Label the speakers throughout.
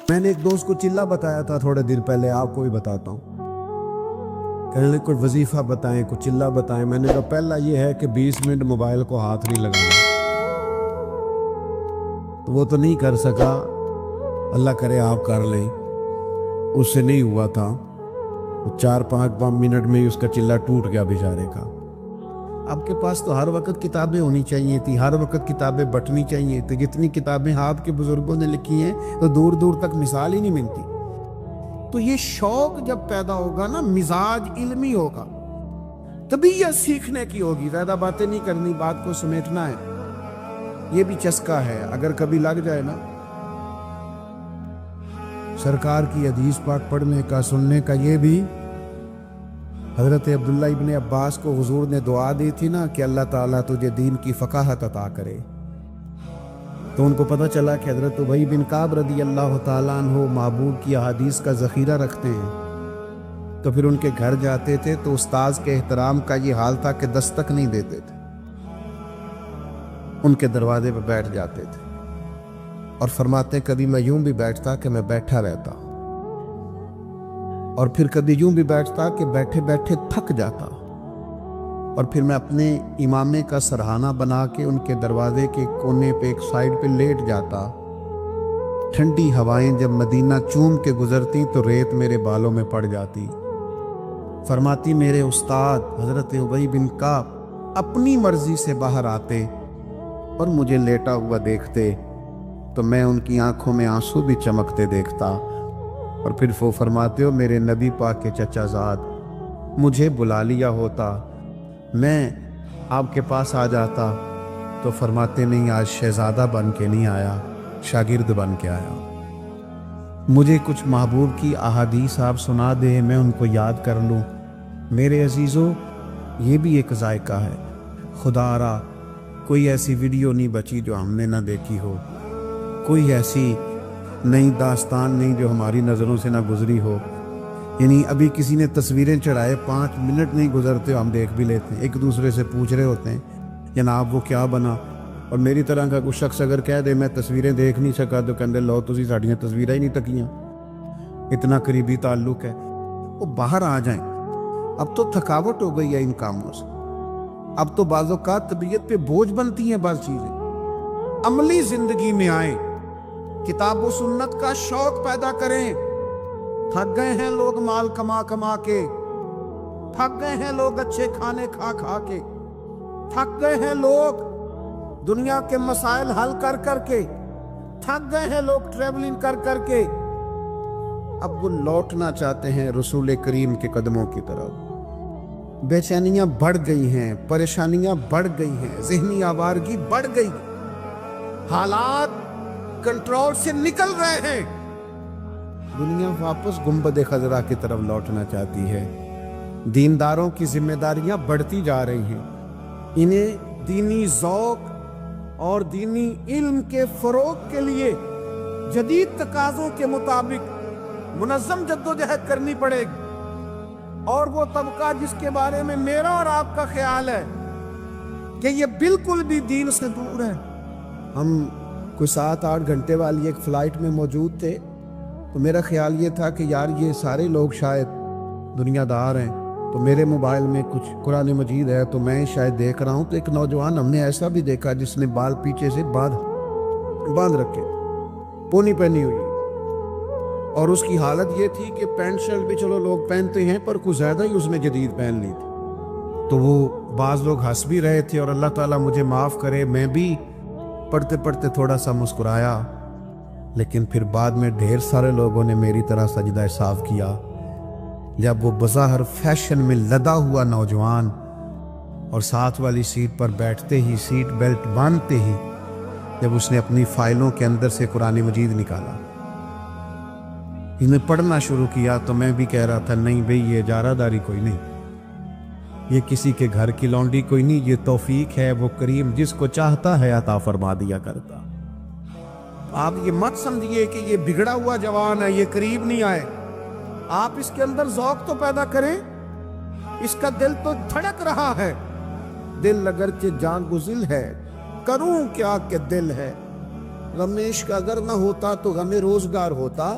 Speaker 1: میں نے ایک دوست کو چلہ بتایا تھا تھوڑے دن پہلے، آپ کو بھی بتاتا ہوں۔ کہنے لگے کوئی وظیفہ بتائیں، کوئی چلہ بتائیں۔ میں نے کہا پہلا یہ ہے کہ 20 منٹ موبائل کو ہاتھ نہیں لگانا۔ تو وہ تو نہیں کر سکا، اللہ کرے آپ کر لیں، اس سے نہیں ہوا تھا۔ 4-5 منٹ میں ہی اس کا چلہ ٹوٹ گیا بیچارے کا۔ آپ کے پاس تو ہر وقت کتابیں ہونی چاہیے تھی، ہر وقت کتابیں بٹنی چاہیے تھی۔ جتنی کتابیں آپ کے بزرگوں نے لکھی ہیں تو دور دور تک مثال ہی نہیں ملتی۔ تو یہ شوق جب پیدا ہوگا نا، مزاج علمی ہوگا، طبیعت سیکھنے کی ہوگی۔ زیادہ باتیں نہیں کرنی، بات کو سمیٹنا ہے۔ یہ بھی چسکا ہے، اگر کبھی لگ جائے نا، سرکار کی حدیث پاک پڑھنے کا، سننے کا۔ یہ بھی حضرت عبداللہ ابن عباس کو حضور نے دعا دی تھی نا کہ اللہ تعالیٰ تجھے دین کی فقاہت عطا کرے، تو ان کو پتہ چلا کہ حضرت ابی بن کعب رضی اللہ تعالیٰ عنہ معبود کی احادیث کا ذخیرہ رکھتے ہیں۔ تو پھر ان کے گھر جاتے تھے تو استاذ کے احترام کا یہ حال تھا کہ دستک نہیں دیتے تھے، ان کے دروازے پہ بیٹھ جاتے تھے، اور فرماتے کبھی میں یوں بھی بیٹھتا کہ میں بیٹھا رہتا، اور پھر کبھی یوں بھی بیٹھتا کہ بیٹھے بیٹھے تھک جاتا، اور پھر میں اپنے امامے کا سرہانہ بنا کے ان کے دروازے کے کونے پہ ایک سائیڈ پہ لیٹ جاتا۔ ٹھنڈی ہوائیں جب مدینہ چوم کے گزرتی تو ریت میرے بالوں میں پڑ جاتی۔ فرماتی میرے استاد حضرت ابی بن کعب اپنی مرضی سے باہر آتے اور مجھے لیٹا ہوا دیکھتے تو میں ان کی آنکھوں میں آنسو بھی چمکتے دیکھتا، اور پھر وہ فرماتے ہو میرے نبی پاک کے چچا زاد مجھے بلا لیا ہوتا، میں آپ کے پاس آ جاتا، تو فرماتے نہیں آج شہزادہ بن کے نہیں آیا، شاگرد بن کے آیا۔ مجھے کچھ محبوب کی احادیث آپ سنا دے، میں ان کو یاد کر لوں۔ میرے عزیزو، یہ بھی ایک ذائقہ ہے۔ خدا را کوئی ایسی ویڈیو نہیں بچی جو ہم نے نہ دیکھی ہو، کوئی ایسی نئی داستان نہیں جو ہماری نظروں سے نہ گزری ہو۔ یعنی ابھی کسی نے تصویریں چڑھائے، 5 منٹ نہیں گزرتے ہم دیکھ بھی لیتے ہیں، ایک دوسرے سے پوچھ رہے ہوتے ہیں جناب وہ کیا بنا۔ اور میری طرح کا کوئی شخص اگر کہہ دے میں تصویریں دیکھ نہیں سکا تو کہندے لو تسی ساڈیاں تصویریں ہی نہیں تکیاں، اتنا قریبی تعلق ہے۔ وہ باہر آ جائیں، اب تو تھکاوٹ ہو گئی ہے ان کاموں سے، اب تو بعض اوقات طبیعت پہ بوجھ بنتی ہیں بعض چیزیں۔ عملی زندگی میں آئیں، کتاب و سنت کا شوق پیدا کریں۔ تھک گئے ہیں لوگ مال کما کما کے، تھک گئے ہیں لوگ اچھے کھانے کھا کھا کے، تھک گئے ہیں لوگ دنیا کے مسائل حل کر کر کے، تھک گئے ہیں لوگ ٹریولنگ کر کر کے۔ اب وہ لوٹنا چاہتے ہیں رسول کریم کے قدموں کی طرف۔ بے چینیاں بڑھ گئی ہیں، پریشانیاں بڑھ گئی ہیں، ذہنی آوارگی بڑھ گئی، حالات کنٹرول سے نکل رہے ہیں۔ دنیا واپس گنبد خضرا کی طرف لوٹنا چاہتی ہے۔ دینداروں کی ذمہ داریاں بڑھتی جا رہی ہیں، انہیں دینی ذوق اور دینی علم کے فروغ کے لیے جدید تقاضوں کے مطابق منظم جدوجہد کرنی پڑے گی۔ اور وہ طبقہ جس کے بارے میں میرا اور آپ کا خیال ہے کہ یہ بالکل بھی دین سے دور ہے، ہم کوئی 7-8 گھنٹے والی ایک فلائٹ میں موجود تھے، تو میرا خیال یہ تھا کہ یار یہ سارے لوگ شاید دنیا دار ہیں، تو میرے موبائل میں کچھ قرآن مجید ہے تو میں شاید دیکھ رہا ہوں، تو ایک نوجوان ہم نے ایسا بھی دیکھا جس نے بال پیچھے سے باندھ رکھے، پونی پہنی ہوئی، اور اس کی حالت یہ تھی کہ پینٹ شرٹ بھی چلو لوگ پہنتے ہیں پر کچھ زیادہ ہی اس نے جدید پہن لی تھی۔ تو وہ بعض لوگ ہنس بھی رہے تھے، اور اللہ تعالیٰ مجھے معاف کرے میں بھی پڑھتے پڑھتے تھوڑا سا مسکرایا، لیکن پھر بعد میں ڈھیر سارے لوگوں نے میری طرح سجدہ صاف کیا جب وہ بظاہر فیشن میں لدا ہوا نوجوان اور ساتھ والی سیٹ پر بیٹھتے ہی، سیٹ بیلٹ باندھتے ہی، جب اس نے اپنی فائلوں کے اندر سے قرآن مجید نکالا، انہیں پڑھنا شروع کیا، تو میں بھی کہہ رہا تھا نہیں بھئی یہ اجارہ داری کوئی نہیں، یہ کسی کے گھر کی لونڈی کوئی نہیں، یہ توفیق ہے، وہ کریم جس کو چاہتا ہے عطا فرما دیا کرتا۔ آپ یہ مت سمجھیے کہ یہ بگڑا ہوا جوان ہے، یہ قریب نہیں آئے، آپ اس کے اندر ذوق تو پیدا کریں، اس کا دل تو دھڑک رہا ہے، دل اگرچہ جان گزل ہے، کروں کیا کہ دل ہے، غم عشق اگر نہ ہوتا تو غم روزگار ہوتا.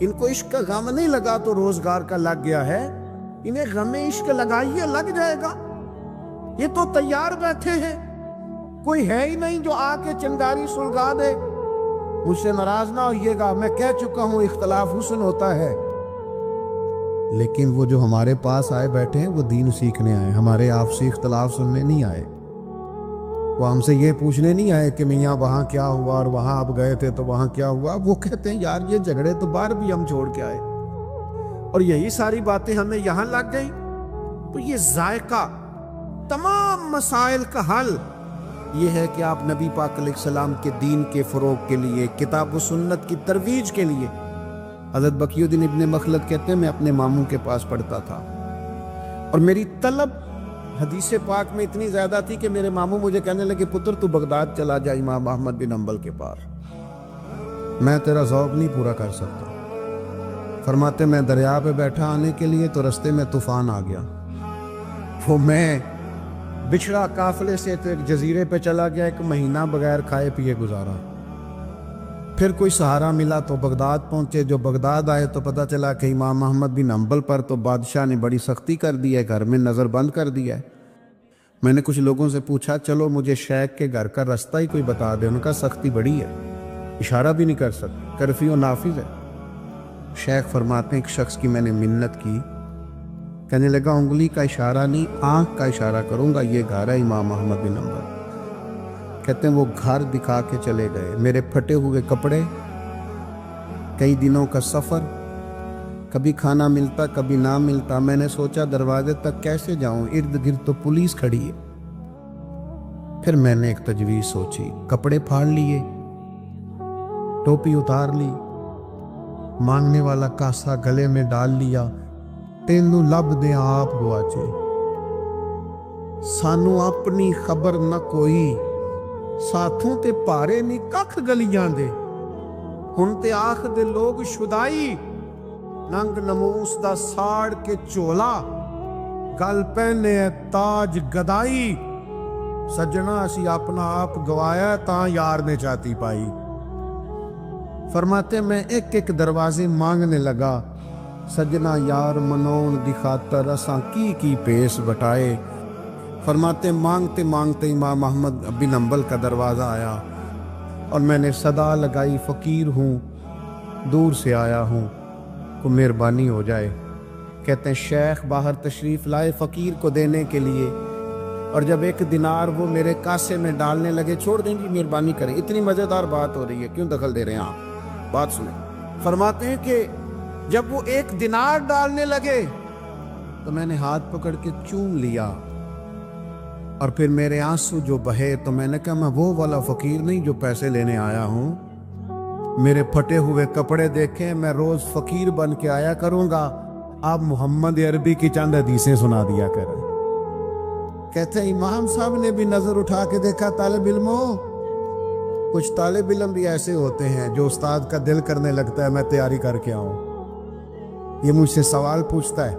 Speaker 1: ان کو عشق کا غم نہیں لگا تو روزگار کا لگ گیا ہے. انہیں غم عشق لگائیے لگ جائے گا. یہ تو تیار بیٹھے ہیں, کوئی ہے ہی نہیں جو آ کے چنگاری سلگا دے. مجھ سے ناراض نہ ہوئیے گا, میں کہہ چکا ہوں اختلاف حسن ہوتا ہے, لیکن وہ جو ہمارے پاس آئے بیٹھے ہیں وہ دین سیکھنے آئے, ہمارے آپسی اختلاف سننے نہیں آئے. وہ ہم سے یہ پوچھنے نہیں آئے کہ میاں وہاں کیا ہوا اور وہاں آپ گئے تھے تو وہاں کیا ہوا. وہ کہتے ہیں یار یہ جھگڑے تو باہر بھی ہم چھوڑ کے آئے, اور یہی ساری باتیں ہمیں یہاں لگ گئی. تو یہ ذائقہ تمام مسائل کا حل یہ ہے کہ آپ نبی پاک علیہ السلام کے دین کے فروغ کے لیے, کتاب و سنت کی ترویج کے لیے. حضرت بقی الدین ابن مخلد کہتے ہیں میں اپنے ماموں کے پاس پڑھتا تھا, اور میری طلب حدیث پاک میں اتنی زیادہ تھی کہ میرے ماموں مجھے کہنے لگے پتر تو بغداد چلا جا امام احمد بن حنبل کے پاس, میں تیرا ذوق نہیں پورا کر سکتا. فرماتے میں دریا پہ بیٹھا آنے کے لیے تو رستے میں طوفان آ گیا. وہ میں بچھڑا قافلے سے تو ایک جزیرے پہ چلا گیا, 1 مہینہ بغیر کھائے پیے گزارا. پھر کوئی سہارا ملا تو بغداد پہنچے. جو بغداد آئے تو پتہ چلا کہ امام احمد بن حنبل پر تو بادشاہ نے بڑی سختی کر دی ہے, گھر میں نظر بند کر دیا ہے. میں نے کچھ لوگوں سے پوچھا چلو مجھے شیخ کے گھر کا رستہ ہی کوئی بتا دے. ان کا سختی بڑی ہے, اشارہ بھی نہیں کر سکتے, کرفیو نافذ ہے. شیخ فرماتے ہیں ایک شخص کی میں نے منت کی, کہنے لگا انگلی کا اشارہ نہیں آنکھ کا اشارہ کروں گا, یہ گھر ہے امام احمد بن حنبل. کہتے ہیں وہ گھر دکھا کے چلے گئے. میرے پھٹے ہوئے کپڑے, کئی دنوں کا سفر, کبھی کھانا ملتا کبھی نہ ملتا. میں نے سوچا دروازے تک کیسے جاؤں, ارد گرد تو پولیس کھڑی ہے. پھر میں نے ایک تجویز سوچی, کپڑے پھاڑ لیے, ٹوپی اتار لی, مانگنے والا کاسا گلے میں ڈال لیا. تینوں لب دے آپ گواچے, سانو اپنی خبر نہ کوئی, ساتھوں تے پارے نہیں ککھ گلیاں دے. ہن تے آخ دے لوگ شدائی, ننگ نموس دا ساڑ کے چولا, گل پہنے ہے تاج گدائی. سجنا اسی اپنا آپ گوایا تاں یار نے چاتی پائی. فرماتے میں ایک ایک دروازے مانگنے لگا, سجنا یار منون دی خاطر اساں کی پیس بٹائے. فرماتے مانگتے مانگتے امام احمد بن حنبل کا دروازہ آیا, اور میں نے صدا لگائی فقیر ہوں دور سے آیا ہوں, کو مہربانی ہو جائے. کہتے ہیں شیخ باہر تشریف لائے فقیر کو دینے کے لیے, اور جب 1 دینار وہ میرے کاسے میں ڈالنے لگے, چھوڑ دیں جی مہربانی کریں, اتنی مزیدار بات ہو رہی ہے کیوں دخل دے رہے ہیں آپ, بات سنیں. فرماتے ہیں کہ جب وہ 1 دینار ڈالنے لگے تو میں نے ہاتھ پکڑ کے چوم لیا, اور پھر میرے آنسو جو بہے تو میں نے کہا میں وہ والا فقیر نہیں جو پیسے لینے آیا ہوں. میرے پھٹے ہوئے کپڑے دیکھیں, میں روز فقیر بن کے آیا کروں گا, آپ محمد عربی کی چند حدیثیں سنا دیا کریں. کہتے ہیں امام صاحب نے بھی نظر اٹھا کے دیکھا, طالب علموں, کچھ طالب علم بھی ایسے ہوتے ہیں جو استاد کا دل کرنے لگتا ہے میں تیاری کر کے آؤں, یہ مجھ سے سوال پوچھتا ہے.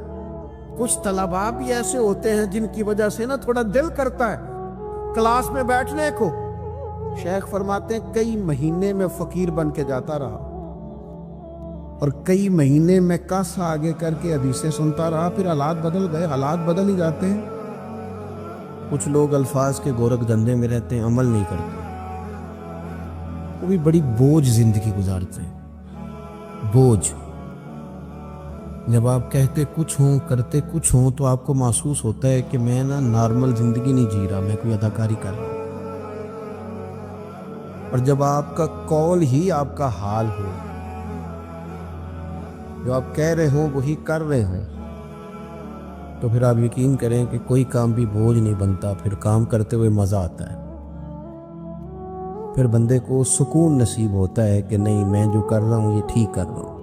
Speaker 1: کچھ طلباء بھی ایسے ہوتے ہیں جن کی وجہ سے نا تھوڑا دل کرتا ہے کلاس میں بیٹھنے کو. شیخ فرماتے ہیں کئی مہینے میں فقیر بن کے جاتا رہا, اور کئی مہینے میں کاسا آگے کر کے حدیثیں سنتا رہا. پھر حالات بدل گئے, حالات بدل ہی جاتے ہیں. کچھ لوگ الفاظ کے گورکھ دھندے میں رہتے ہیں, عمل نہیں کرتے, وہ بھی بڑی بوجھ زندگی گزارتے ہیں. بوجھ, جب آپ کہتے کچھ ہوں کرتے کچھ ہوں تو آپ کو محسوس ہوتا ہے کہ میں نا نارمل زندگی نہیں جی رہا, میں کوئی اداکاری کر رہا ہوں. اور جب آپ کا قول ہی آپ کا حال ہو, جو آپ کہہ رہے ہو وہی کر رہے ہوں, تو پھر آپ یقین کریں کہ کوئی کام بھی بوجھ نہیں بنتا, پھر کام کرتے ہوئے مزہ آتا ہے. پھر بندے کو سکون نصیب ہوتا ہے کہ نہیں میں جو کر رہا ہوں یہ ٹھیک کر رہا ہوں.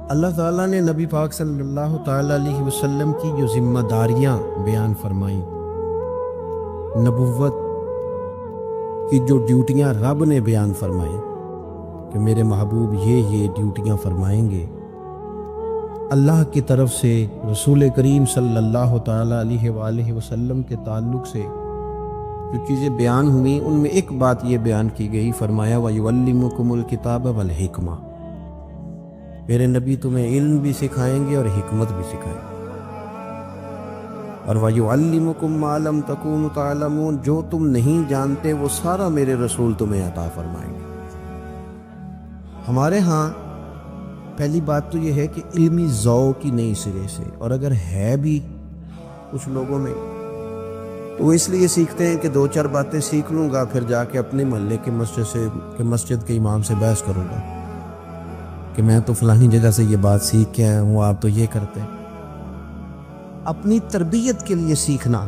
Speaker 1: اللہ تعالیٰ نے نبی پاک صلی اللہ تعالیٰ علیہ وسلم کی جو ذمہ داریاں بیان فرمائیں, نبوت کی جو ڈیوٹیاں رب نے بیان فرمائیں کہ میرے محبوب یہ ڈیوٹیاں فرمائیں گے, اللہ کی طرف سے رسول کریم صلی اللہ تعالیٰ علیہ وآلہ وسلم کے تعلق سے
Speaker 2: جو چیزیں بیان ہوئی ان میں ایک بات یہ بیان کی گئی، فرمایا وَيُعَلِّمُكُمُ الْكِتَابَ وَالْحِكْمَةَ، میرے نبی تمہیں علم بھی سکھائیں گے اور حکمت بھی سکھائیں گے، اور وَيُعَلِّمُكُم مَّا لَمْ تَكُونُوا تَعْلَمُونَ، جو تم نہیں جانتے وہ سارا میرے رسول تمہیں عطا فرمائیں گے۔ ہمارے ہاں پہلی بات تو یہ ہے کہ علمی ذوق ہی نہیں سرے سے، اور اگر ہے بھی کچھ لوگوں میں تو وہ اس لیے سیکھتے ہیں کہ دو چار باتیں سیکھ لوں گا، پھر جا کے اپنے محلے کے مسجد کے امام سے بحث کروں گا کہ میں تو فلانی جگہ سے یہ بات سیکھ کے آیا ہوں، آپ تو یہ کرتے ہیں۔ اپنی تربیت کے لیے سیکھنا،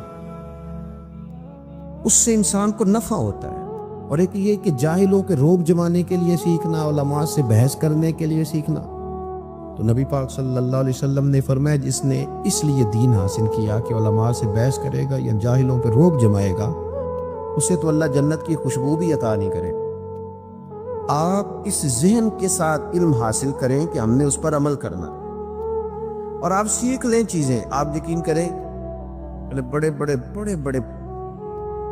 Speaker 2: اس سے انسان کو نفع ہوتا ہے، اور ایک یہ کہ جاہلوں کے روب جمانے کے لیے سیکھنا، علماء سے بحث کرنے کے لیے سیکھنا، تو نبی پاک صلی اللہ علیہ وسلم نے فرمایا جس نے اس لیے دین حاصل کیا کہ علماء سے بحث کرے گا یا جاہلوں پہ روب جمائے گا، اسے تو اللہ جنت کی خوشبو بھی عطا نہیں کرے۔ آپ اس ذہن کے ساتھ علم حاصل کریں کہ ہم نے اس پر عمل کرنا، اور آپ سیکھ لیں چیزیں۔ آپ یقین کریں بڑے بڑے بڑے بڑے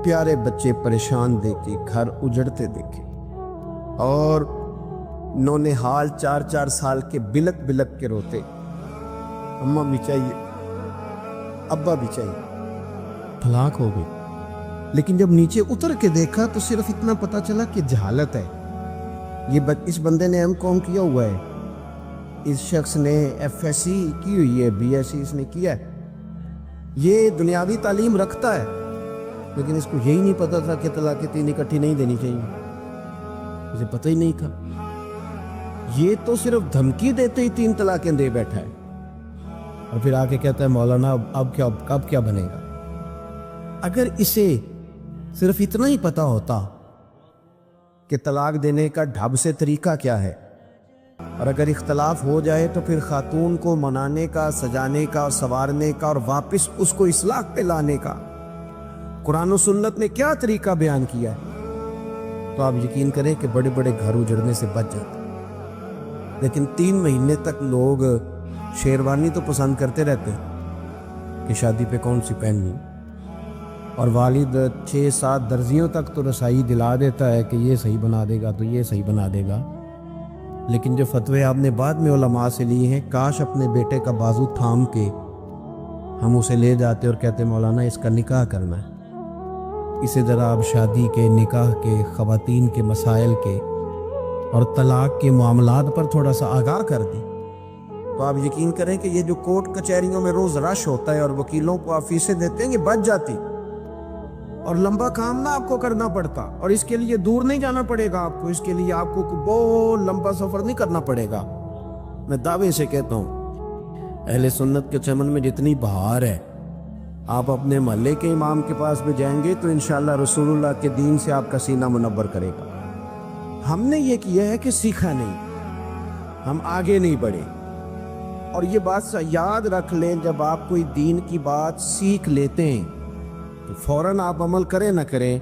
Speaker 2: پیارے بچے پریشان دیکھے، گھر اجڑتے دیکھے، اور نونہال 4 سال کے بلک بلک کے روتے، اماں بھی چاہیے، ابا بھی چاہیے، طلاق ہو گئی۔ لیکن جب نیچے اتر کے دیکھا تو صرف اتنا پتا چلا کہ جہالت ہے، اس بندے نے M.Com کیا ہوا ہے، اس شخص نے FSc کی ہوئی ہے، BSc اس نے کیا ہے، یہ دنیاوی تعلیم رکھتا ہے، لیکن اس کو یہی نہیں پتا تھا کہ طلاق 3 اکٹھی نہیں دینی چاہیے، اسے پتہ ہی نہیں تھا۔ یہ تو صرف دھمکی دیتے ہی 3 طلاقیں دے بیٹھا ہے، اور پھر آ کے کہتا ہے مولانا اب کیا بنے گا۔ اگر اسے صرف اتنا ہی پتا ہوتا کہ طلاق دینے کا ڈھب سے طریقہ کیا ہے، اور اگر اختلاف ہو جائے تو پھر خاتون کو منانے کا، سجانے کا، سنوارنے کا، اور واپس اس کو اصلاح پہ لانے کا قرآن و سنت نے کیا طریقہ بیان کیا ہے، تو آپ یقین کریں کہ بڑے بڑے گھر اجڑنے سے بچ جاتے۔ لیکن 3 مہینے تک لوگ شیروانی تو پسند کرتے رہتے ہیں کہ شادی پہ کون سی پہننی، اور والد 6-7 درزیوں تک تو رسائی دلا دیتا ہے کہ یہ صحیح بنا دے گا تو یہ صحیح بنا دے گا، لیکن جو فتوے آپ نے بعد میں علماء سے لیے ہیں، کاش اپنے بیٹے کا بازو تھام کے ہم اسے لے جاتے اور کہتے مولانا اس کا نکاح کرنا ہے، اسے ذرا آپ شادی کے، نکاح کے، خواتین کے مسائل کے اور طلاق کے معاملات پر تھوڑا سا آگاہ کر دی، تو آپ یقین کریں کہ یہ جو کورٹ کچہریوں میں روز رش ہوتا ہے اور وکیلوں کو آپ فیسیں دیتے ہیں، یہ بچ جاتی، اور لمبا کام نہ آپ کو کرنا پڑتا، اور اس کے لیے دور نہیں جانا پڑے گا آپ کو، اس کے لیے آپ کو بہت لمبا سفر نہیں کرنا پڑے گا۔ میں دعوے سے کہتا ہوں اہل سنت کے چمن میں جتنی بہار ہے، آپ اپنے محلے کے امام کے پاس بھی جائیں گے تو انشاءاللہ رسول اللہ کے دین سے آپ کا سینہ منور کرے گا۔ ہم نے یہ کیا ہے کہ سیکھا نہیں، ہم آگے نہیں بڑھے، اور یہ بات یاد رکھ لیں، جب آپ کوئی دین کی بات سیکھ لیتے ہیں تو فوراً آپ عمل کریں نہ کریں،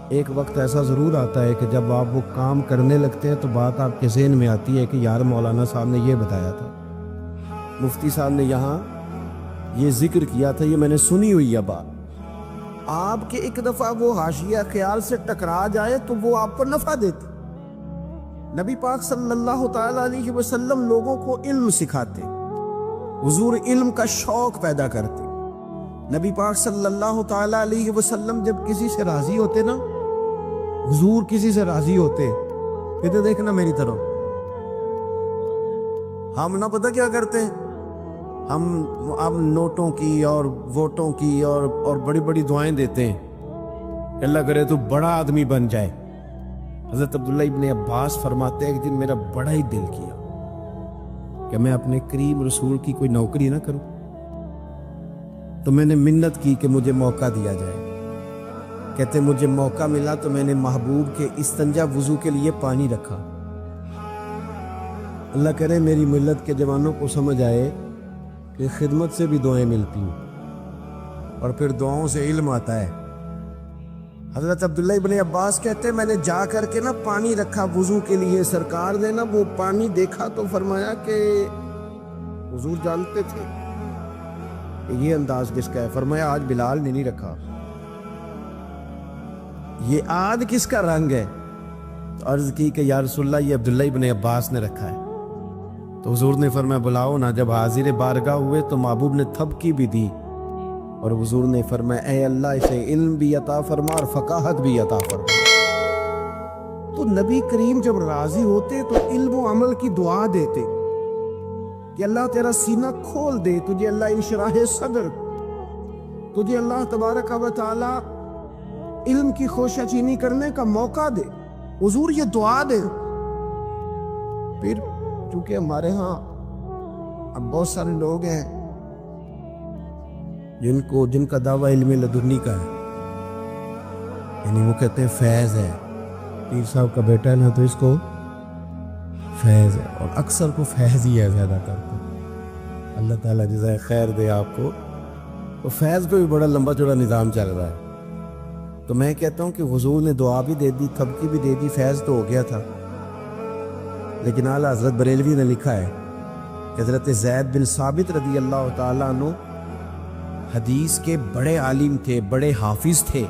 Speaker 2: ایک وقت ایسا ضرور آتا ہے کہ جب آپ وہ کام کرنے لگتے ہیں تو بات آپ کے ذہن میں آتی ہے کہ یار مولانا صاحب نے یہ بتایا تھا، مفتی صاحب نے یہاں یہ ذکر کیا تھا، یہ میں نے سنی ہوئی ہے بات۔ آپ کے ایک دفعہ وہ حاشیہ خیال سے ٹکرا جائے تو وہ آپ کو نفع دیتی۔ نبی پاک صلی اللہ تعالیٰ علیہ وسلم لوگوں کو علم سکھاتے، حضور علم کا شوق پیدا کرتے۔ نبی پاک صلی اللہ تعالیٰ علیہ وسلم جب کسی سے راضی ہوتے نا، حضور کسی سے راضی ہوتے، کہتے دیکھنا میری طرف، ہم نہ پتہ کیا کرتے ہیں، ہم نوٹوں کی اور ووٹوں کی اور بڑی بڑی دعائیں دیتے ہیں کہ اللہ کرے تو بڑا آدمی بن جائے۔ حضرت عبداللہ ابن عباس فرماتے ہیں ایک دن میرا بڑا ہی دل کیا کہ میں اپنے کریم رسول کی کوئی نوکری نہ کروں، تو میں نے منت کی کہ مجھے موقع دیا جائے۔ کہتے مجھے موقع ملا تو میں نے محبوب کے استنجا وضو کے لیے پانی رکھا۔ اللہ کرے میری ملت کے جوانوں کو سمجھ آئے کہ خدمت سے بھی دعائیں ملتی ہیں، اور پھر دعاؤں سے علم آتا ہے۔ حضرت عبداللہ ابن عباس کہتے میں نے جا کر کے نا پانی رکھا وضو کے لیے، سرکار نے نا وہ پانی دیکھا تو فرمایا کہ حضور جانتے تھے کہ یہ انداز کس کا ہے، فرمایا آج بلال نے نہیں رکھا، یہ آد کس کا رنگ ہے؟ تو عرض کی کہ یا رسول اللہ یہ عبداللہ ابن عباس نے رکھا ہے۔ تو حضور نے فرمایا بلاؤ نا۔ جب حاضر بارگاہ ہوئے تو محبوب نے تھپکی بھی دی اور حضور نے فرمایا اے اللہ اسے علم بھی عطا فرما اور فقاہت بھی عطا فرما۔ تو نبی کریم جب راضی ہوتے تو علم و عمل کی دعا دیتے کہ اللہ تیرا سینہ کھول دے، تجھے اللہ انشراح صدر، تجھے اللہ تبارک و تعالی علم کی خوشہ چینی کرنے کا موقع دے۔ حضور یہ دعا دے۔ پھر چونکہ ہمارے ہاں اب بہت سارے لوگ ہیں جن کا دعویٰ علم لدنی کا ہے، یعنی وہ کہتے ہیں فیض ہے، پیر صاحب کا بیٹا ہے نا تو اس کو فیض ہے، اور اکثر کو فیض ہی ہے زیادہ کرتے۔ اللہ تعالیٰ جزائے خیر دے آپ کو۔ تو فیض پہ بھی بڑا لمبا چوڑا نظام چل رہا ہے۔ تو میں کہتا ہوں کہ حضور نے دعا بھی دے دی، تھپکی بھی دے دی، فیض تو ہو گیا تھا۔ لیکن اعلیٰ حضرت بریلوی نے لکھا ہے کہ حضرت زید بن ثابت رضی اللہ تعالیٰ عنہ حدیث کے بڑے عالم تھے، بڑے حافظ تھے۔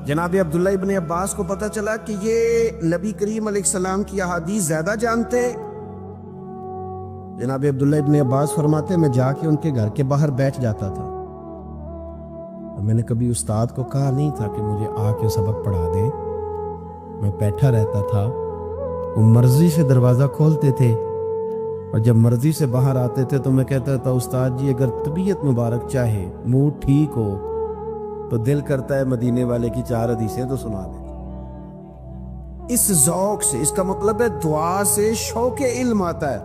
Speaker 2: جناب عبداللہ ابن عباس کو پتہ چلا کہ یہ نبی کریم علیہ السلام کی احادیث زیادہ جانتے۔ جناب عبداللہ ابن عباس فرماتے میں جا کے ان کے گھر کے باہر بیٹھ جاتا تھا، اور میں نے کبھی استاد کو کہا نہیں تھا کہ مجھے آ کے سبق پڑھا دے، میں بیٹھا رہتا تھا۔ وہ مرضی سے دروازہ کھولتے تھے اور جب مرضی سے باہر آتے تھے تو میں کہتا تھا استاد جی اگر طبیعت مبارک چاہے، موڈ ٹھیک ہو تو دل کرتا ہے مدینے والے کی 4 حدیثیں تو سنا دیں۔ اس ذوق سے، اس کا مطلب ہے دعا سے شوق علم آتا ہے۔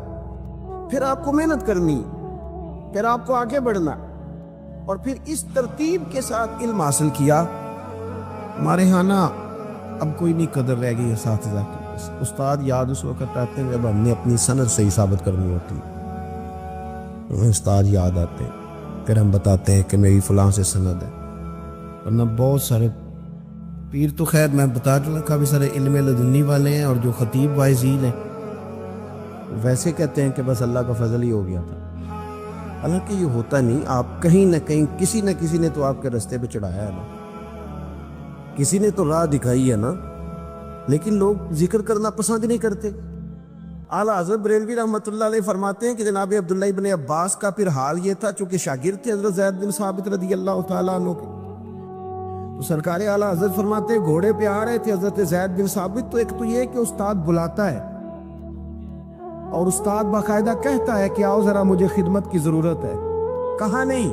Speaker 2: پھر آپ کو محنت کرنی، پھر آپ کو آگے بڑھنا، اور پھر اس ترتیب کے ساتھ علم حاصل کیا۔ ہمارے ہاں نا اب کوئی نہیں قدر رہ گئی اساتذہ کی۔ استاد یاد اس وقت آتے ہیں جب ہم نے اپنی سند صحیح ثابت کرنی ہوتی، استاد یاد آتے ہیں، پھر ہم بتاتے ہیں کہ میری فلاں سے سند ہے۔ ورنہ بہت سارے پیر تو خیر میں بتا چلا کافی سارے علم لدنی والے ہیں، اور جو خطیب واعظین ہیں ویسے کہتے ہیں کہ بس اللہ کا فضل ہی ہو گیا تھا۔ حالانکہ یہ ہوتا نہیں، آپ کہیں نہ کہیں کسی نہ کسی نے تو آپ کے رستے پہ چڑھایا ہے نا، کسی نے تو راہ دکھائی ہے نا، لیکن لوگ ذکر کرنا پسند نہیں کرتے۔ اعلیٰ حضرت بریلوی رحمۃ اللہ علیہ فرماتے ہیں کہ جناب عبداللہ ابن عباس کا پھر حال یہ تھا، چونکہ شاگرد تھے حضرت زید بن ثابت رضی اللہ تعالیٰ عنہ کے، تو سرکار اعلیٰ حضرت فرماتے ہیں گھوڑے پہ آ رہے تھے حضرت زید بن ثابت، تو ایک تو یہ کہ استاد بلاتا ہے اور استاد باقاعدہ کہتا ہے کہ آؤ ذرا مجھے خدمت کی ضرورت ہے، کہا نہیں،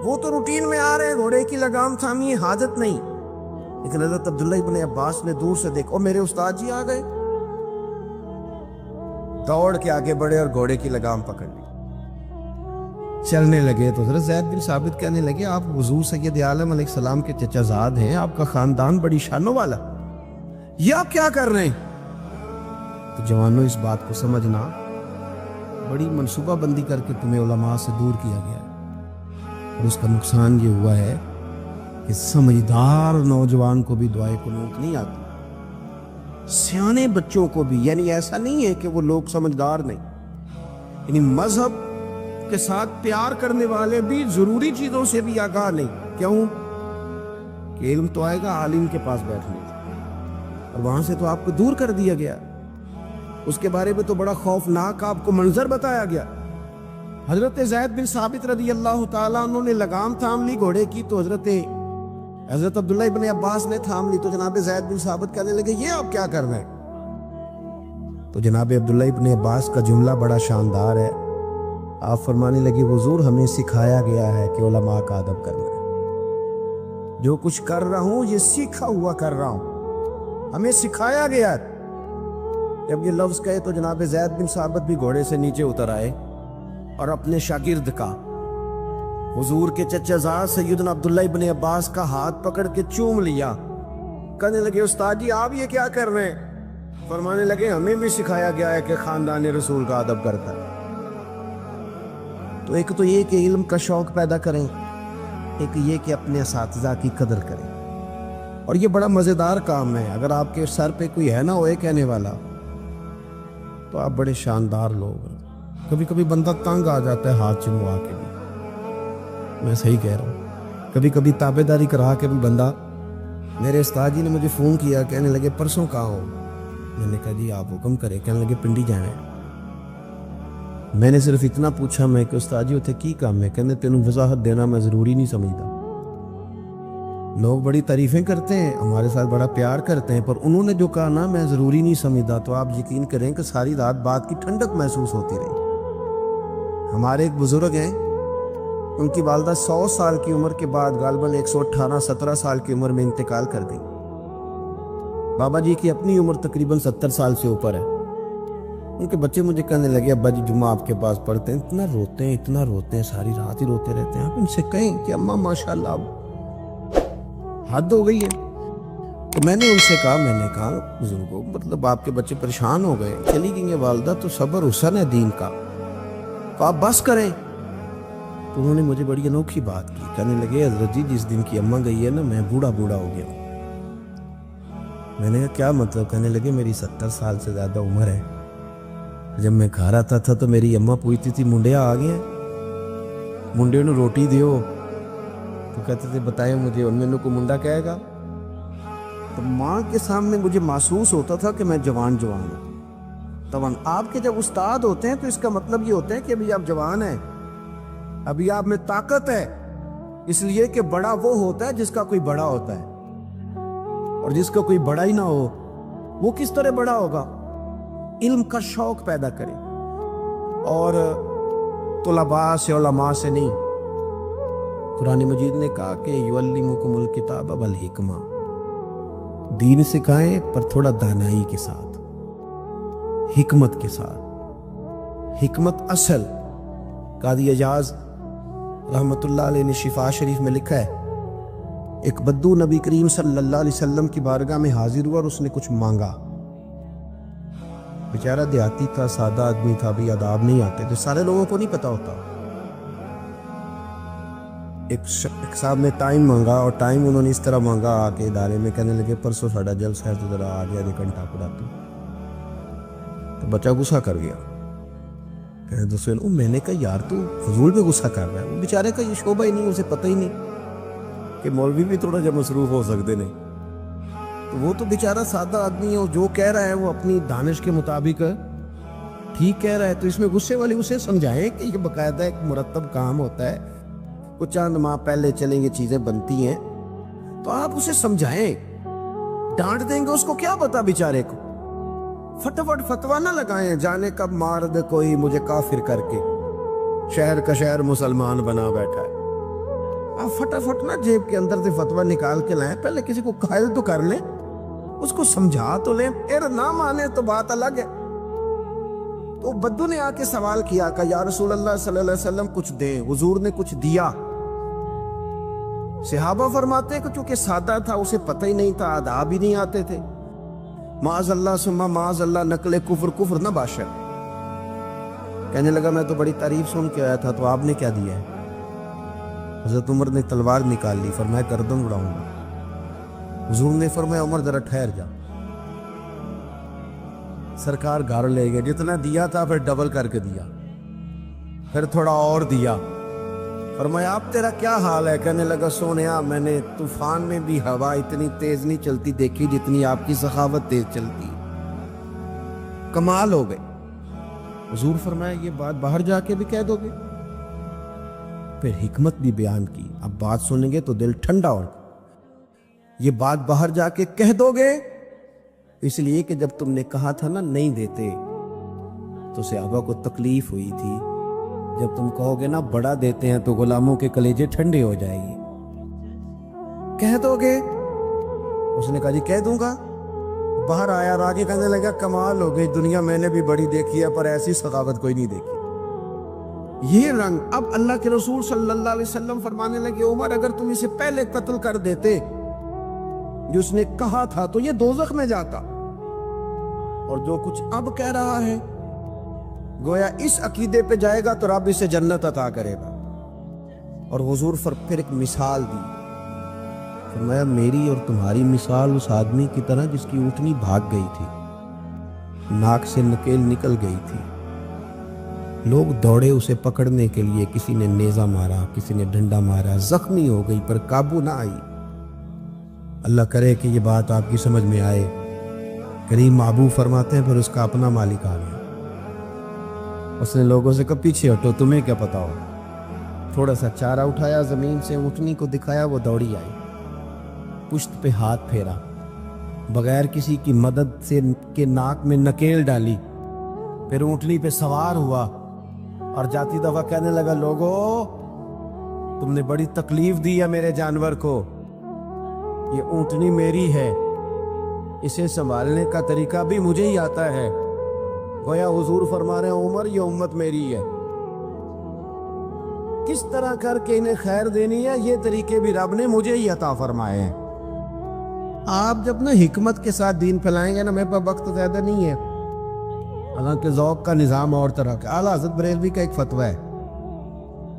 Speaker 2: وہ تو روٹین میں آ رہے ہیں، گھوڑے کی لگام تھامی ہے، حاجت نہیں۔ لیکن حضرت عبداللہ ابن عباس نے دور سے دیکھا، میرے استاد جی آ گئے، دوڑ کے آگے بڑھے اور گھوڑے کی لگام پکڑ لی، چلنے لگے۔ تو حضرت زید بن ثابت کہنے لگے آپ حضور سید عالم علیہ السلام کے چچا زاد ہیں، آپ کا خاندان بڑی شانوں والا، یہ آپ کیا کر رہے ہیں؟ تو جوانوں اس بات کو سمجھنا، بڑی منصوبہ بندی کر کے تمہیں علماء سے دور کیا گیا ہے، اور اس کا نقصان یہ ہوا ہے کہ سمجھدار نوجوان کو بھی دعائے قنوت نہیں آتی، سیانے بچوں کو بھی، یعنی ایسا نہیں ہے کہ وہ لوگ سمجھدار نہیں، یعنی مذہب کے ساتھ پیار کرنے والے بھی ضروری چیزوں سے بھی آگاہ نہیں۔ کیوں؟ کہ علم تو آئے گا عالم کے پاس بیٹھنے سے، اور وہاں سے تو آپ کو دور کر دیا گیا، اس کے بارے میں تو بڑا خوفناک آپ کو منظر بتایا گیا۔ حضرت زید بن ثابت رضی اللہ تعالیٰ عنہ نے لگام تھام لی گھوڑے کی، تو حضرت عبداللہ ابن عباس نے تھام لی، تو جناب زید بن ثابت کہنے لگے یہ آپ کیا کر رہے ہیں؟ تو جناب عبداللہ ابن عباس کا جملہ بڑا شاندار ہے، آپ فرمانے لگے حضور ہمیں سکھایا گیا ہے کہ علماء کا ادب کرنا ہے، جو کچھ کر رہا ہوں یہ سیکھا ہوا کر رہا ہوں، ہمیں سکھایا گیا ہے۔ جب یہ لفظ کہے تو جناب زید بن ثابت بھی گھوڑے سے نیچے اتر آئے اور اپنے شاگرد کا، حضور کے چچا زاد سیدنا عبداللہ ابن عباس کا ہاتھ پکڑ کے چوم لیا، کہنے لگے استاد جی آپ یہ کیا کر رہے ہیں؟ فرمانے لگے ہمیں بھی سکھایا گیا ہے کہ خاندان رسول کا ادب کرتا ہے۔ تو ایک تو یہ کہ علم کا شوق پیدا کریں، ایک یہ کہ اپنے اساتذہ کی قدر کریں، اور یہ بڑا مزیدار کام ہے۔ اگر آپ کے سر پہ کوئی ہے نہ ہوئے کہنے والا تو آپ بڑے شاندار لوگ ہیں۔ کبھی کبھی بندہ تنگ آ جاتا ہے ہاتھ چنوا کے بھی، میں صحیح کہہ رہا ہوں، کبھی کبھی تابے داری کرا کے بھی بندہ. میرے استاد جی نے مجھے فون کیا, کہنے لگے پرسوں کہاں ہو؟ میں نے کہا جی آپ حکم کریں. کہنے لگے پنڈی جانا ہے. میں نے صرف اتنا پوچھا میں کہ استاد جی اتنے کی کام ہے؟ کہنے تینوں وضاحت دینا میں ضروری نہیں سمجھتا. لوگ بڑی تعریفیں کرتے ہیں, ہمارے ساتھ بڑا پیار کرتے ہیں, پر انہوں نے جو کہا نا میں ضروری نہیں سمجھتا, تو آپ یقین کریں کہ ساری رات بات کی ٹھنڈک محسوس ہوتی رہی. ہمارے ایک بزرگ ہیں, ان کی والدہ 100 سال کی عمر کے بعد غالباً 118-17 سال کی عمر میں انتقال کر گئی. بابا جی کی اپنی عمر تقریباً 70 سال سے اوپر ہے. ان کے بچے مجھے کہنے لگے ابا جی جمعہ آپ کے پاس پڑھتے ہیں, اتنا روتے ہیں ساری رات ہی روتے رہتے ہیں. آپ ان سے کہیں کہ اماں ماشاءاللہ اب حد ہو گئی ہے. تو میں نے ان سے کہا, میں نے کہا بزرگوں مطلب آپ کے بچے پریشان ہو گئے, چلی گئی ہیں والدہ, تو صبر حسن ہے دین کا, تو آپ بس کریں. تو انہوں نے مجھے بڑی انوکھی بات کی, کہنے لگے حضرت جی جس دن کی اماں گئی ہے نا میں بوڑھا ہو گیا ہوں. میں نے کہا کیا مطلب؟ کہنے لگے میری 70 سال سے زیادہ عمر ہے. جب میں گھر آتا تھا تو میری اماں پوچھتی تھی منڈیا آ گئے ہیں, منڈے نے روٹی دیو, تو کہتے تھے بتائیں مجھے ان میں کو منڈا کہے گا. تو ماں کے سامنے مجھے محسوس ہوتا تھا کہ میں جوان ہوں. تو آپ کے جب استاد ہوتے ہیں تو اس کا مطلب یہ ہوتا ہے کہ ابھی آپ جوان ہیں, ابھی آپ میں طاقت ہے. اس لیے کہ بڑا وہ ہوتا ہے جس کا کوئی بڑا ہوتا ہے, اور جس کا کوئی بڑا ہی نہ ہو وہ کس طرح بڑا ہوگا؟ علم کا شوق پیدا کرے, اور طلباء سے علماء سے نہیں. قرآن مجید نے کہا کہ یعلمکم الکتاب والحکمہ, دین سکھائیں پر تھوڑا دانائی کے ساتھ, حکمت کے ساتھ. حکمت اصل. قاضی اعجاز رحمت اللہ علیہ نے شفا شریف میں لکھا ہے, ایک بدو نبی کریم صلی اللہ علیہ وسلم کی بارگاہ میں حاضر ہوا اور اس نے کچھ مانگا. بیچارہ دیہاتی تھا, سادہ آدمی تھا, بھی آداب نہیں آتے تو سارے لوگوں کو نہیں پتا ہوتا. ایک صاحب نے ٹائم مانگا, اور ٹائم انہوں نے اس طرح مانگا آ کے ادارے میں, کہنے لگے پرسوں ساڑھا جلسہ ہے تو ذرا آ گیا جی گھنٹہ پڑا. تو بچہ غصہ کر گیا. کہنے دوسرے نے میں نے کہا یار تو فضول پہ غصہ کر رہا ہے. وہ بیچارے کا یہ شعبہ ہی نہیں, اسے پتہ ہی نہیں کہ مولوی بھی تھوڑا جب مصروف ہو سکتے نہیں. تو وہ تو بیچارہ سادہ آدمی ہے, اور جو کہہ رہا ہے وہ اپنی دانش کے مطابق ٹھیک کہہ رہا ہے. تو اس میں غصے والے اسے سمجھائیں کہ یہ باقاعدہ ایک مرتب کام ہوتا ہے, کچھ چند ماہ پہلے چلیں گے چیزیں بنتی ہیں, تو آپ اسے سمجھائیں. ڈانٹ دیں گے اس کو کیا پتا بیچارے کو. فٹافٹ فتویٰ نہ لگائیں, جانے کب مار دے کوئی مجھے کافر کر کے, شہر کا شہر مسلمان بنا بیٹھا ہے. آپ فٹافٹ نہ جیب کے اندر سے فتویٰ نکال کے لائیں, پہلے کسی کو قائل تو کر لیں, اس کو سمجھا تو لیں, پھر نہ مانے تو بات الگ ہے. تو بدو نے آ کے سوال کیا کہ یا رسول اللہ صلی اللہ علیہ وسلم کچھ دیں. حضور نے کچھ دیا. صحابہ فرماتے ہیں کہ چونکہ سادہ تھا اسے پتہ ہی نہیں تھا, آداب ہی نہیں آتے تھے. معاذ اللہ ثم معاذ اللہ نقل کفر نہ باشا. کہنے لگا میں تو بڑی تعریف سن کے آیا تھا, تو آپ نے کیا دیا ہے؟ حضرت عمر نے تلوار نکال لی, فرمایا گردن اڑاؤں گا. حضور نے فرمایا عمر ذرا ٹھہر جا. سرکار گھر لے گئے, جتنا دیا تھا پھر ڈبل کر کے دیا, پھر تھوڑا اور دیا. فرمایا آپ تیرا کیا حال ہے؟ کہنے لگا سونیا میں نے طوفان میں بھی ہوا اتنی تیز نہیں چلتی دیکھی جتنی آپ کی سخاوت تیز چلتی, کمال ہو گئے. حضور فرمایا یہ بات باہر جا کے بھی کہہ دو گے؟ پھر حکمت بھی بیان کی. اب بات سنیں گے تو دل ٹھنڈا ہوگا. یہ بات باہر جا کے کہہ دو گے اس لیے کہ جب تم نے کہا تھا نا نہیں دیتے تو صحابہ کو تکلیف ہوئی تھی. جب تم کہو گے نا بڑا دیتے ہیں تو غلاموں کے کلیجے ٹھنڈے ہو جائیں گے. کہہ دو گے؟ اس نے کہا جی کہہ دوں گا. باہر آیا اور آگے کہنے لگا کمال ہو گئی, دنیا میں نے بھی بڑی دیکھی ہے پر ایسی سخاوت کوئی نہیں دیکھی. یہ رنگ. اب اللہ کے رسول صلی اللہ علیہ وسلم فرمانے لگے عمر اگر تم اسے پہلے قتل کر دیتے جو اس نے کہا تھا تو یہ دوزخ میں جاتا, اور جو کچھ اب کہہ رہا ہے گویا اس عقیدے پہ جائے گا تو رب اسے جنت عطا کرے گا. اور حضور پھر ایک مثال دی. فرمایا میری اور تمہاری مثال اس آدمی کی طرح جس کی اونٹنی بھاگ گئی تھی, ناک سے نکیل نکل گئی تھی, لوگ دوڑے اسے پکڑنے کے لیے، کسی نے نیزہ مارا، کسی نے ڈنڈا مارا، زخمی ہو گئی پر قابو نہ آئی۔ اللہ کرے کہ یہ بات آپ کی سمجھ میں آئے۔ کریم محبوب فرماتے ہیں پھر اس کا اپنا مالک آ گیا۔ اس نے لوگوں سے کہا پیچھے ہٹو، تمہیں کیا پتا ہو۔ تھوڑا سا چارہ اٹھایا، زمین سے اونٹنی کو دکھایا، وہ دوڑی آئی، پشت پہ ہاتھ پھیرا، بغیر کسی کی مدد سے کے ناک میں نکیل ڈالی، پھر اونٹنی پہ سوار ہوا اور جاتی دفعہ کہنے لگا لوگو تم نے بڑی تکلیف دی ہے میرے جانور کو، یہ اونٹنی میری ہے، اسے سنبھالنے کا طریقہ بھی مجھے ہی آتا ہے۔ گویا حضور فرما رہے ہیں عمر یہ امت میری ہے، کس طرح کر کے انہیں خیر دینی ہے یہ طریقے بھی رب نے مجھے ہی عطا فرمائے ہیں۔ آپ جب نا حکمت کے ساتھ دین پھیلائیں گے نا، میرے پاس وقت زیادہ نہیں ہے، حالانکہ ذوق کا نظام اور طرح کا۔ اعلیٰ حضرت بریلوی کا ایک فتویٰ ہے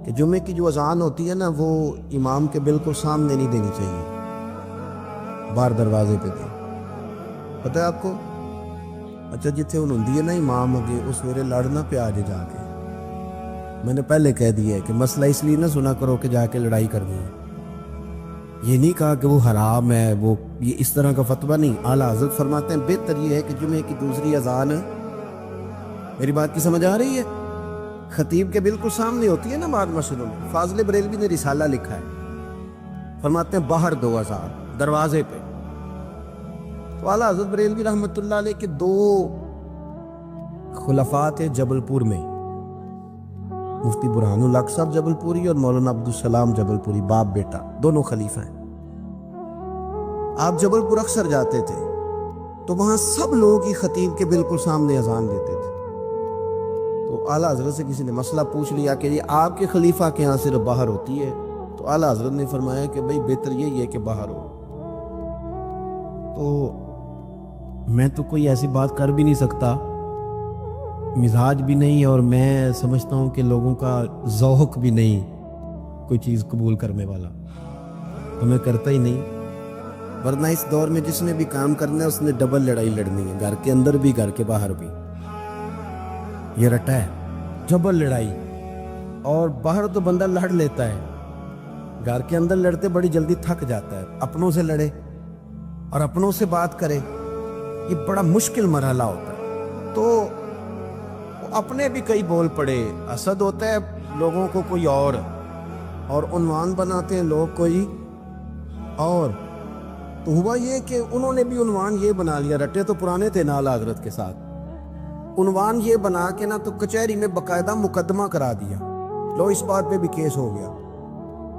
Speaker 2: کہ جمعے کی جو اذان ہوتی ہے نا وہ امام کے بالکل سامنے نہیں دینی چاہیے، باہر دروازے پہ دیں۔ پتہ ہے آپ کو؟ اچھا جتھے انہوں ہے نا امام اگے اس میرے لڑنا پہ آج جا کے، میں نے پہلے کہہ دیا ہے کہ مسئلہ اس لیے نہ سنا کرو کہ جا کے لڑائی کرنی ہے، یہ نہیں کہا کہ وہ حرام ہے، وہ یہ اس طرح کا فتویٰ نہیں۔ اعلیٰ حضرت فرماتے ہیں بہتر یہ ہے کہ جمعے کی دوسری اذان، میری بات کی سمجھ آ رہی ہے، خطیب کے بالکل سامنے ہوتی ہے نا بعض مسجدوں میں۔ فاضل بریلوی نے رسالہ لکھا ہے، فرماتے ہیں باہر دو اذان دروازے پہ۔ تو اعلیٰ حضرت بریلوی رحمۃ اللہ علیہ کے دو خلفاء تھے جبل پور میں، مفتی برہان الحق صاحب جبل پوری اور مولانا عبدالسلام جبل پوری، باپ بیٹا دونوں خلیفہ ہیں۔ آپ جبل پور اکثر جاتے تھے تو وہاں سب لوگوں کی خطیب کے بالکل سامنے اذان دیتے تھے۔ تو اعلیٰ حضرت سے کسی نے مسئلہ پوچھ لیا کہ یہ آپ کے خلیفہ کے یہاں صرف باہر ہوتی ہے، تو اعلیٰ حضرت نے فرمایا کہ بھئی بہتر یہی ہے کہ باہر ہو۔ تو میں تو کوئی ایسی بات کر بھی نہیں سکتا، مزاج بھی نہیں، اور میں سمجھتا ہوں کہ لوگوں کا ذوق بھی نہیں کوئی چیز قبول کرنے والا، تو میں کرتا ہی نہیں۔ ورنہ اس دور میں جس نے بھی کام کرنا ہے اس نے ڈبل لڑائی لڑنی ہے، گھر کے اندر بھی گھر کے باہر بھی، یہ رٹا ہے ڈبل لڑائی۔ اور باہر تو بندہ لڑ لیتا ہے، گھر کے اندر لڑتے بڑی جلدی تھک جاتا ہے، اپنوں سے لڑے اور اپنوں سے بات کرے، یہ بڑا مشکل مرحلہ ہوتا ہے۔ تو اپنے بھی کئی بول پڑے، حسد ہوتا ہے لوگوں کو کوئی اور عنوان بناتے ہیں لوگ کوئی اور۔ تو ہوا یہ کہ انہوں نے بھی عنوان یہ بنا لیا، رٹے تو پرانے تھے نا اعلیٰ حضرت کے ساتھ، عنوان یہ بنا کے نا تو کچہری میں باقاعدہ مقدمہ کرا دیا، لو اس بات پہ بھی کیس ہو گیا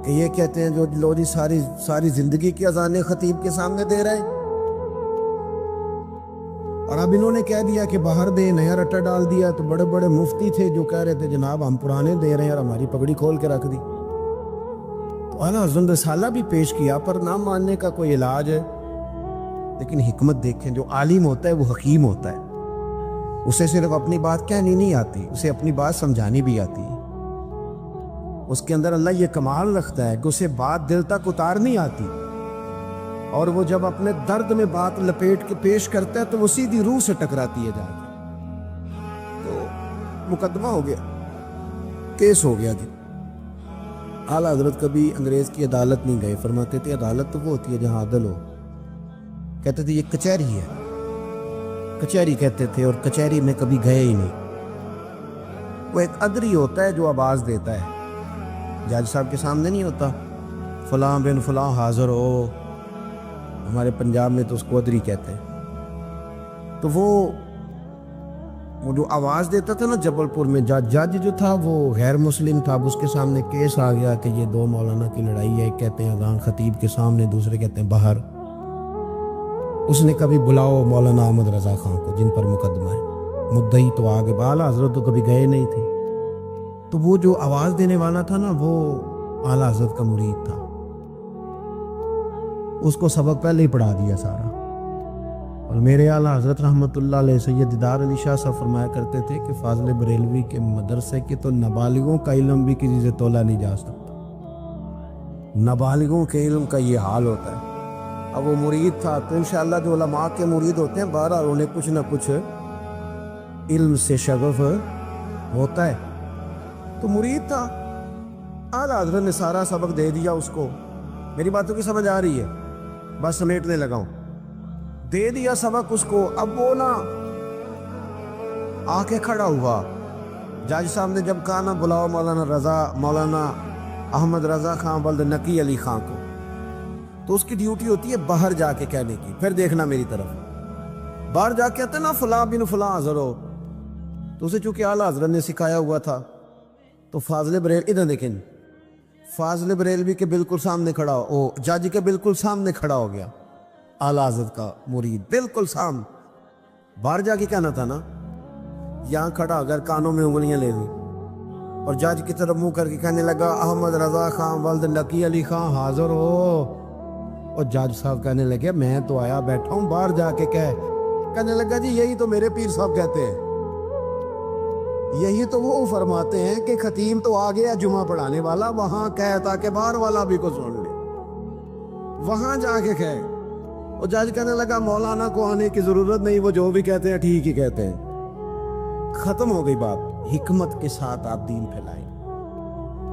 Speaker 2: کہ یہ کہتے ہیں جو لو جی ساری زندگی کی اذانیں خطیب کے سامنے دے رہے ہیں، اور اب انہوں نے کہہ دیا کہ باہر دے، نیا رٹا ڈال دیا۔ تو بڑے بڑے مفتی تھے جو کہہ رہے تھے جناب ہم پرانے دے رہے ہیں، اور ہماری پگڑی کھول کے رکھ دی۔ تو اعلیٰ حضرت رسالہ بھی پیش کیا، پر نہ ماننے کا کوئی علاج ہے۔ لیکن حکمت دیکھیں، جو عالم ہوتا ہے وہ حکیم ہوتا ہے، اسے صرف اپنی بات کہنی نہیں آتی، اسے اپنی بات سمجھانی بھی آتی ہے۔ اس کے اندر اللہ یہ کمال رکھتا ہے کہ اسے بات دل تک اتار نہیں آتی، اور وہ جب اپنے درد میں بات لپیٹ کے پیش کرتا ہے تو وہ سیدھی روح سے ٹکراتی ہے جا کے۔ تو مقدمہ ہو گیا، کیس ہو گیا جی۔ اعلیٰ حضرت کبھی انگریز کی عدالت نہیں گئے، فرماتے تھے عدالت تو وہ ہوتی ہے جہاں عدل ہو، کہتے تھے یہ کچہری ہے، کچہری کہتے تھے، اور کچہری میں کبھی گئے ہی نہیں۔ وہ ایک ادری ہوتا ہے جو آواز دیتا ہے، جج صاحب کے سامنے نہیں ہوتا، فلاں بن فلاں حاضر ہو، ہمارے پنجاب میں تو اس کو ادری کہتے ہیں۔ تو وہ جو آواز دیتا تھا نا جبل پور میں، جج جو تھا وہ غیر مسلم تھا، اب اس کے سامنے کیس آ گیا کہ یہ دو مولانا کی لڑائی ہے، ایک کہتے ہیں اذان خطیب کے سامنے، دوسرے کہتے ہیں باہر۔ اس نے کبھی بلاؤ مولانا احمد رضا خان کو جن پر مقدمہ ہے، مدعی تو آگے، اعلیٰ حضرت تو کبھی گئے نہیں تھے۔ تو وہ جو آواز دینے والا تھا نا وہ اعلیٰ حضرت کا مرید تھا، اس کو سبق پہلے ہی پڑھا دیا سارا۔ اور میرے اعلیٰ حضرت رحمۃ اللہ علیہ سید دیدار علی شاہ صاحب فرمایا کرتے تھے کہ فاضل بریلوی کے مدرسے کے تو نابالغوں کا علم بھی کسی سے تولا نہیں جا سکتا، نابالغوں کے علم کا یہ حال ہوتا ہے۔ اب وہ مرید تھا، تو انشاءاللہ جو علماء کے مرید ہوتے ہیں بہرحال انہیں کچھ نہ کچھ علم سے شغف ہوتا ہے۔ تو مرید تھا، اعلیٰ حضرت نے سارا سبق دے دیا اس کو. میری باتوں کی سمجھ آ رہی ہے؟ بس سمیٹنے لگا ہوں. دے دیا سبق اس کو. اب وہ نا آ کے کھڑا ہوا. جج صاحب نے جب کہا نا بلاؤ مولانا احمد رضا خان ولد نقی علی خان کو، تو اس کی ڈیوٹی ہوتی ہے باہر جا کے کہنے کی. پھر دیکھنا میری طرف، باہر جا کے کہتے نا فلاں بن فلاں حاضر ہو. تو اسے چونکہ اعلیٰ حضرت نے سکھایا ہوا تھا، تو فاضل بریل ادھر دیکھیں، فاضل بریلوی کے بالکل سامنے کھڑا ہو، جج کے بالکل سامنے کھڑا ہو گیا اعلیٰ حضرت کا مرید، بالکل سامنے. باہر جا کے کہنا تھا نا، یہاں کھڑا اگر کانوں میں انگلیاں لے لی اور جج کی طرف منہ کر کے کہنے لگا احمد رضا خان ولد نقی علی خان حاضر ہو. اور جج صاحب کہنے لگے میں تو آیا بیٹھا ہوں، باہر جا کے کہنے لگا جی یہی تو میرے پیر صاحب کہتے ہیں، یہی تو وہ فرماتے ہیں کہ خطیب تو آ گیا جمعہ پڑھانے والا، وہاں کہے تاکہ باہر والا بھی کو سن لے، وہاں جا کے کہے. اور جج کہنے لگا مولانا کو آنے کی ضرورت نہیں، وہ جو بھی کہتے ہیں ٹھیک ہی کہتے ہیں. ختم ہو گئی بات. حکمت کے ساتھ آپ دین پھیلائیں،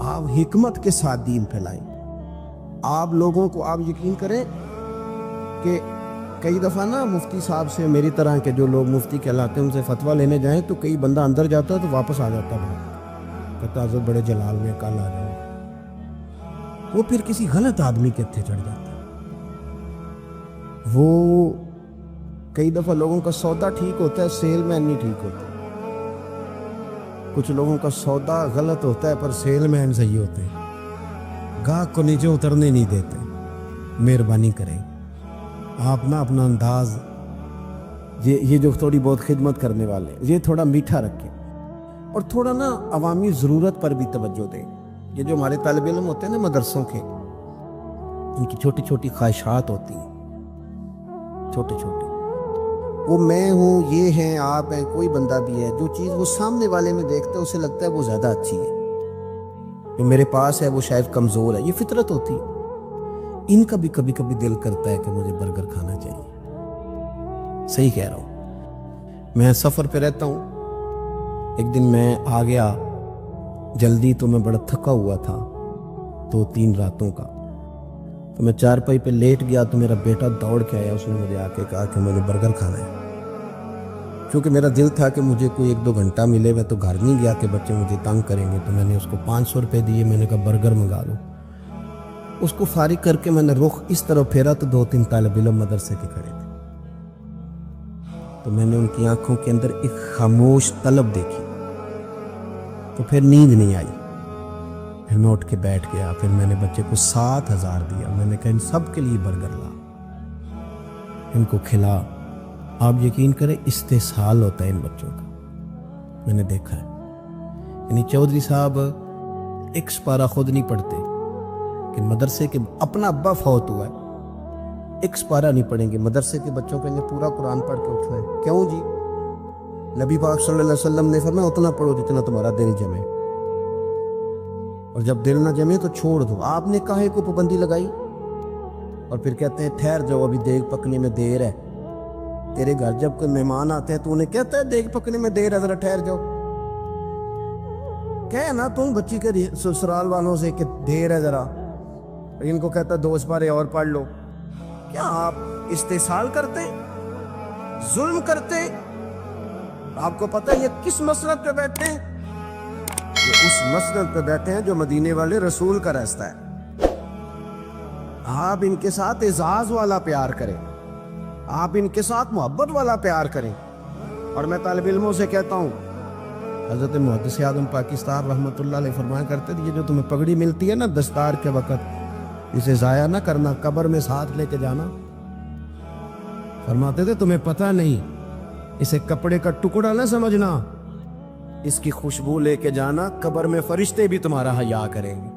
Speaker 2: آپ حکمت کے ساتھ دین پھیلائیں. آپ لوگوں کو، آپ یقین کریں کہ کئی دفعہ نا مفتی صاحب سے، میری طرح کے جو لوگ مفتی کہلاتے ہیں ان سے فتویٰ لینے جائیں تو کئی بندہ اندر جاتا ہے تو واپس آ جاتا ہے، کہتا حضرت بڑے جلال میں کل آ جاؤ. وہ پھر کسی غلط آدمی کے ہتھے چڑھ جاتا ہے. وہ کئی دفعہ لوگوں کا سودا ٹھیک ہوتا ہے، سیل مین نہیں ٹھیک ہوتا. کچھ لوگوں کا سودا غلط ہوتا ہے پر سیل مین صحیح ہوتے ہیں، گاہک کو نیچے اترنے نہیں دیتے. مہربانی کریں آپ نا اپنا انداز، یہ جو تھوڑی بہت خدمت کرنے والے یہ تھوڑا میٹھا رکھیں، اور تھوڑا نا عوامی ضرورت پر بھی توجہ دیں. یہ جو ہمارے طالب علم ہوتے ہیں نا مدرسوں کے، ان کی چھوٹی چھوٹی خواہشات ہوتی ہیں، چھوٹی چھوٹی، وہ میں ہوں، یہ ہیں، آپ ہیں، کوئی بندہ بھی ہے، جو چیز وہ سامنے والے میں دیکھتا ہے اسے لگتا ہے وہ زیادہ اچھی ہے، جو میرے پاس ہے وہ شاید کمزور ہے. یہ فطرت ہوتی ہے. ان کا بھی کبھی کبھی دل کرتا ہے کہ مجھے برگر کھانا چاہیے. صحیح کہہ رہا ہوں. میں سفر پہ رہتا ہوں. ایک دن میں آ گیا جلدی، تو میں بڑا تھکا ہوا تھا 2-3 راتوں کا. تو میں چارپائی پہ لیٹ گیا تو میرا بیٹا دوڑ کے آیا. اس نے مجھے آ کے کہا کہ مجھے برگر کھانا ہے. کیونکہ میرا دل تھا کہ مجھے کوئی 1-2 گھنٹہ ملے. میں تو گھر نہیں گیا کہ بچے مجھے تنگ کریں گے. تو میں نے اس کو 500 روپے دیے. میں نے کہا برگر منگا لو. اس کو فارغ کر کے میں نے رخ اس طرح پھیرا تو 2-3 طالب علم مدرسے کے کھڑے تھے. تو میں نے ان کی آنکھوں کے اندر ایک خاموش طلب دیکھی. تو پھر نیند نہیں آئی. پھر میں اٹھ کے بیٹھ گیا. پھر میں نے بچے کو 7,000 دیا. میں نے کہا ان سب کے لیے برگر لا، ان کو کھلا. آپ یقین کریں استحصال ہوتا ہے ان بچوں کا. میں نے دیکھا ہے. یعنی چودھری صاحب ایک سپارہ خود نہیں پڑھتے کہ مدرسے کے، اپنا ابا فوت ہوا ہے، ایک سپارہ نہیں پڑھیں گے. مدرسے کے بچوں کے لیے پورا قرآن پڑھ کے اٹھنا ہے. کیوں جی؟ نبی پاک صلی اللہ علیہ وسلم نے فرمایا اتنا پڑھو جتنا تمہارا دل جمے، اور جب دل نہ جمے تو چھوڑ دو. آپ نے کاہے کو پابندی لگائی؟ اور پھر کہتے ہیں ٹھہر جاؤ ابھی دیگ پکنے میں دیر ہے. تیرے گھر جب کوئی مہمان آتے ہیں تو انہیں کہتا ہے دیگ پکنے میں دیر ہے ذرا ٹھہر جاؤ. کہے نا تم بچی کے سسرال والوں سے کہ دیر ہے ذرا، ان کو کہتا 2 سپارے اور پڑھ لو. کیا آپ استحصال کرتے، ظلم کرتے؟ آپ کو پتہ ہے یہ کس مسلک پہ بیٹھے ہیں؟ یہ اس مسلک پہ بیٹھے ہیں جو مدینے والے رسول کا راستہ ہے. آپ ان کے ساتھ اعزاز والا پیار کریں، آپ ان کے ساتھ محبت والا پیار کریں. اور میں طالب علموں سے کہتا ہوں، حضرت محدث اعظم پاکستان رحمۃ اللہ علیہ فرمایا کرتے تھے یہ جو تمہیں پگڑی ملتی ہے نا دستار کے وقت، اسے ضائع نہ کرنا، قبر میں ساتھ لے کے جانا. فرماتے تھے تمہیں پتہ نہیں، اسے کپڑے کا ٹکڑا نہ سمجھنا، اس کی خوشبو لے کے جانا، قبر میں فرشتے بھی تمہارا حیا کریں گے.